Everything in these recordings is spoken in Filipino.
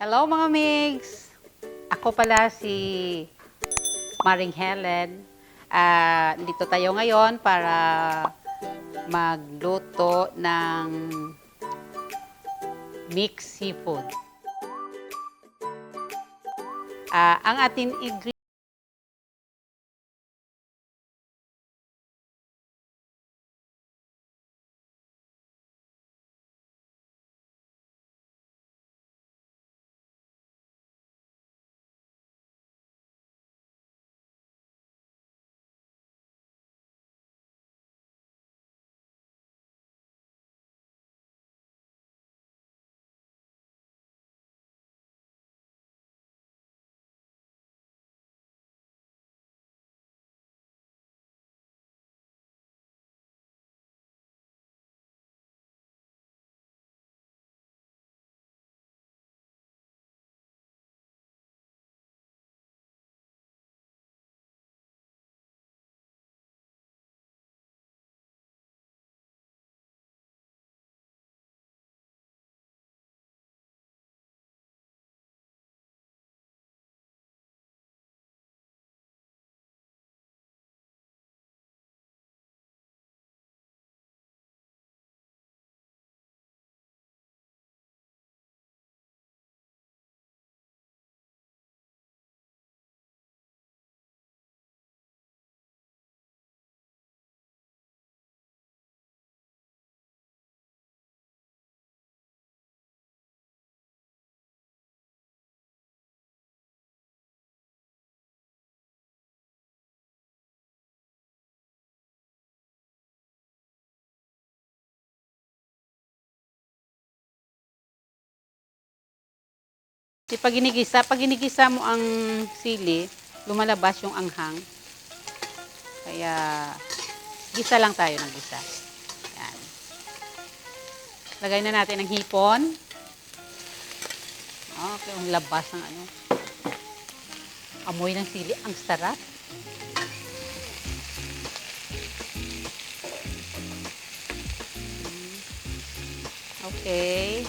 Hello mga Migs! Ako pala si Maring Helen. Dito tayo ngayon para magluto ng mixed seafood. Ang ating ingredients, pag ginigisa mo ang sili, lumalabas yung anghang. Kaya, gisa lang tayo ng gisa. Yan. Lagay na natin ang hipon. Okay, ang labas ng ano. Amoy ng sili, ang sarap. Okay.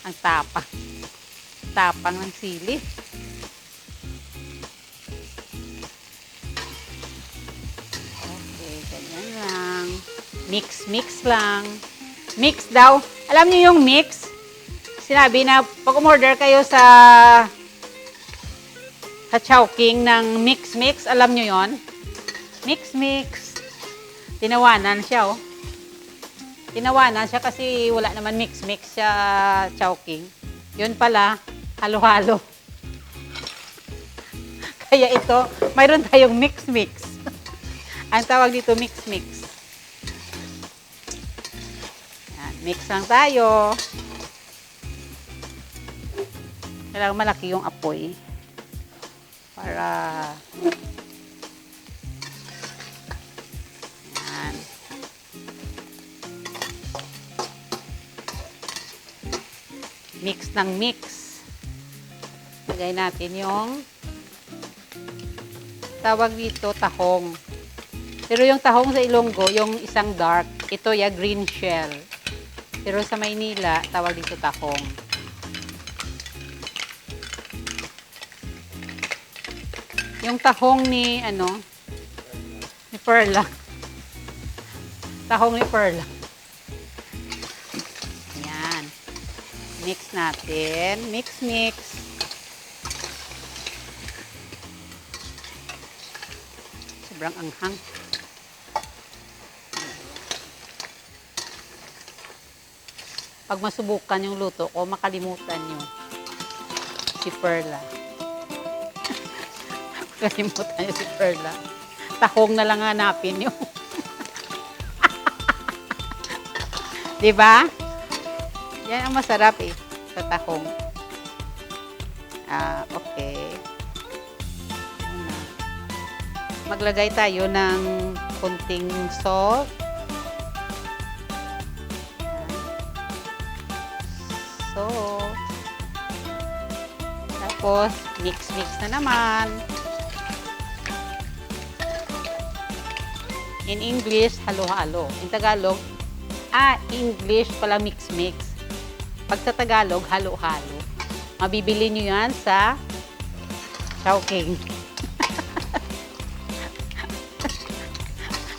Ang tapang. Tapang ng sili. Okay, ganyan lang. Mix lang. Mix daw. Alam niyo yung mix? Sinabi na pag umorder kayo sa Chowking ng mix. Alam niyo yon? Mix. Tinawanan siya, oh. Tinawanan siya kasi wala naman mix sa Chowking. Yun pala, halo-halo. Kaya ito, mayroon tayong mix. Ang tawag dito, mix. Yan, mix lang tayo. Kailangan malaki yung apoy. Para yan. Mix ng mix. Lagay natin yung tawag dito tahong. Pero yung tahong sa Ilonggo, yung isang dark, ito ya green shell. Pero sa Maynila, tawag dito tahong. Yung tahong ni ni Perla. Tahong ni Perla. Ayan. Mix natin. Mix. Sobrang anghang. Pag masubukan yung luto ko, makalimutan nyo si Perla. Makalimutan nyo si Perla. Tahong na lang hanapin nyo. Diba? Yan ang masarap eh, sa tahong. Okay. Maglagay tayo ng kunting salt. Tapos, mix na naman. In English, halo-halo. In Tagalog, English pala mix. Pag sa Tagalog, halo-halo. Mabibili nyo yan sa Chowking.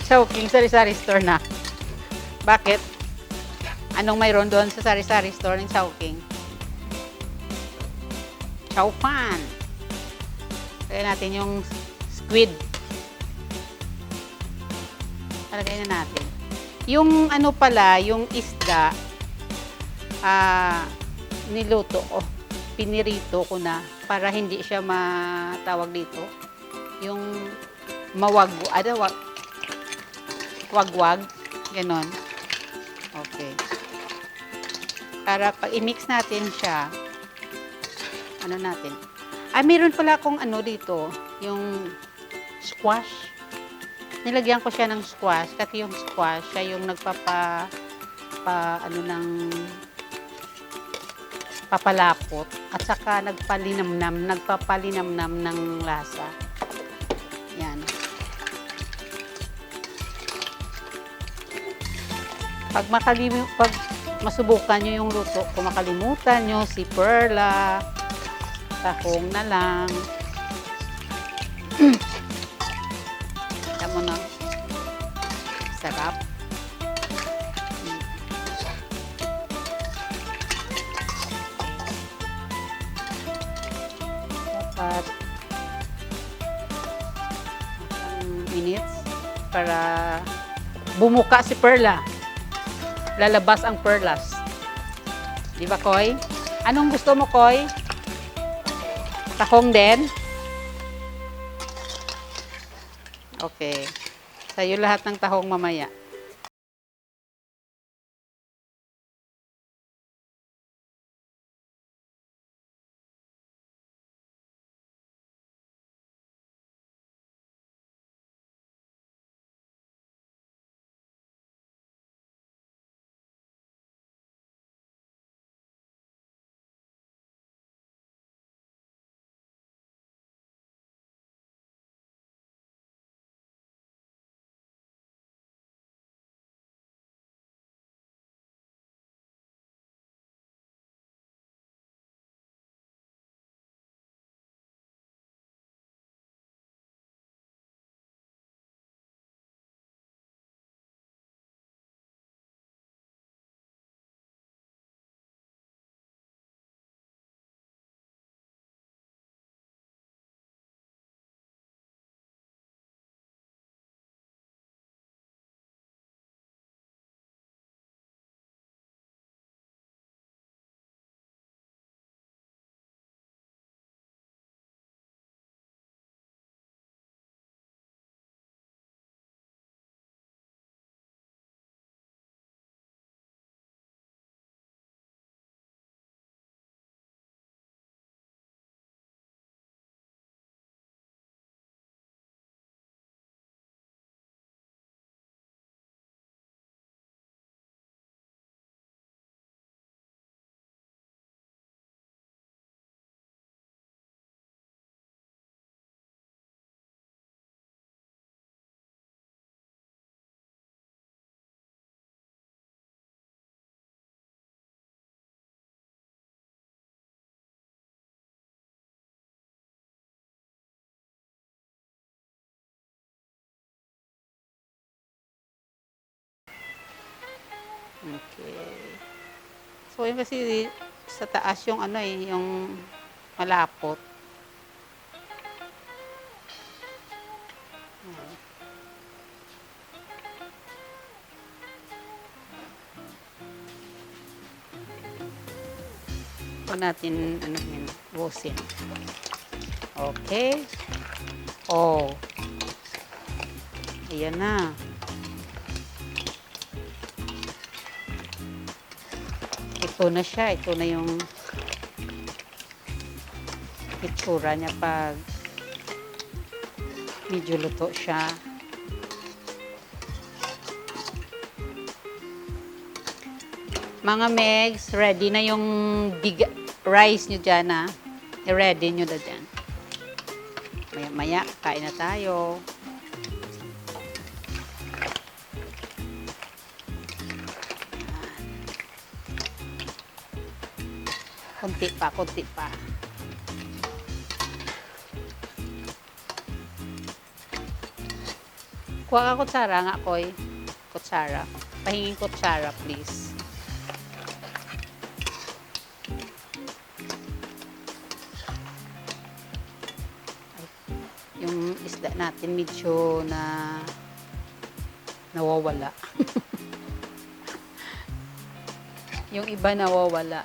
Chowking, sari-sari store na. Bakit? Anong mayroon doon sa sari-sari store ng Chowking? Chowfan. Lagyan natin yung squid. Lagyan na natin. Yung ano pala, yung isda, niluto ko. Pinirito ko na para hindi siya matawag dito. Yung wagwag. Ganon. Okay. Para pag i-mix natin siya, ano natin? Meron pala akong ano dito, yung squash. Nilagyan ko siya ng squash kasi yung squash, siya yung papalapot at saka nagpapalinamnam ng lasa. Yan. Pag masubukan nyo yung luto, kung makalimutan nyo si Perla, tahong na lang. Alam mo na, sarap. Dapat minutes para bumuka si Perla. Lalabas ang perlas. Di ba, Koy? Anong gusto mo, Koy? Tahong din? Okay. Sa'yo lahat ng tahong mamaya. Okay. So, yun kasi sa taas yung yung malapot. Ito natin, busin. Okay. Oh. Ayan na. Ito na siya. Ito na yung itsura niya pag medyo luto siya. Mga megs, ready na yung rice nyo dyan, ha? I-ready nyo na dyan. Maya-maya, kain na tayo. Kunti pa, kunti pa. Kuha ka kutsara nga, Koy. Kutsara. Pahingin kutsara, please. Ay, yung isda natin medyo nawawala. Yung iba nawawala.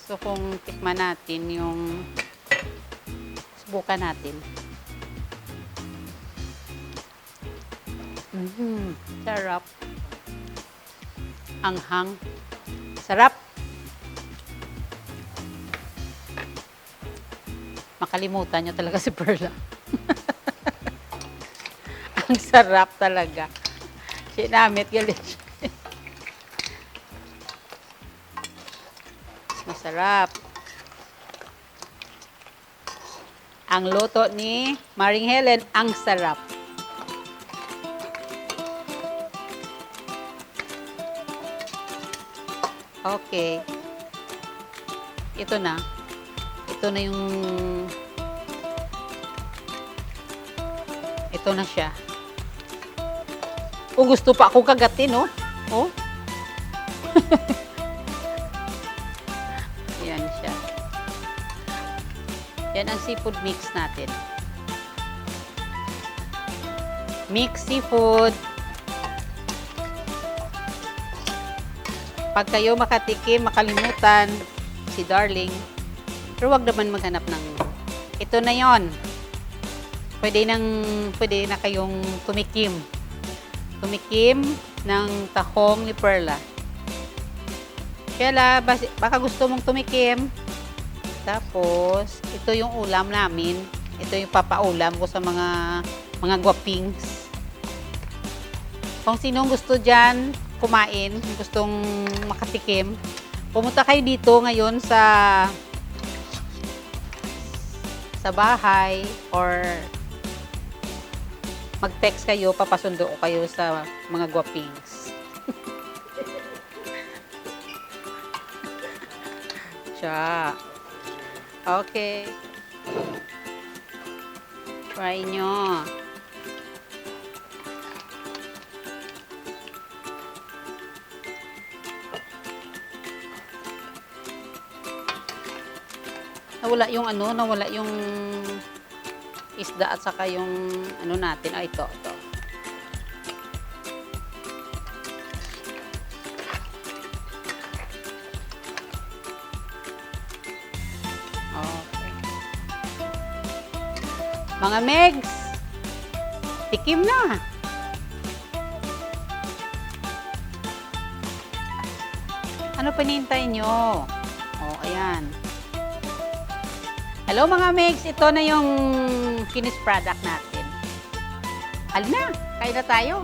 So, kung tikman natin yung subukan natin. Sarap. Anghang. Sarap. Makalimutan nyo talaga si Perla. Ang sarap talaga. Sinamit galit siya. Masarap. Ang luto ni Maring Helen, ang sarap. Okay. Ito na. Ito na yung... Ito na siya. O, gusto pa akong kagatin, oh. Oh. Yan siya. Yan ang seafood mix natin. Mix seafood. Pag kayo makatikim, makalimutan si Darling, pero wag naman maghanap ng ito na yon. Pwede na kayong tumikim. Tumikim ng tahong ni Perla. Kaya baka gusto mong tumikim. Tapos, ito yung ulam namin. Ito yung papaulam ko sa mga guwapings. Kung sinong gusto dyan kumain, gustong makatikim, pumunta kayo dito ngayon sa bahay or mag-text kayo, papasundo ko kayo sa mga guwapings. Siya. Okay. Try nyo. Nawala yung isda at saka yung natin. Ah, ito. Okay. Mga Megs, tikim na. Ano panihintay nyo? Oh, ayan. Hello mga Megs, ito na yung finished product natin. Halina, kain na tayo.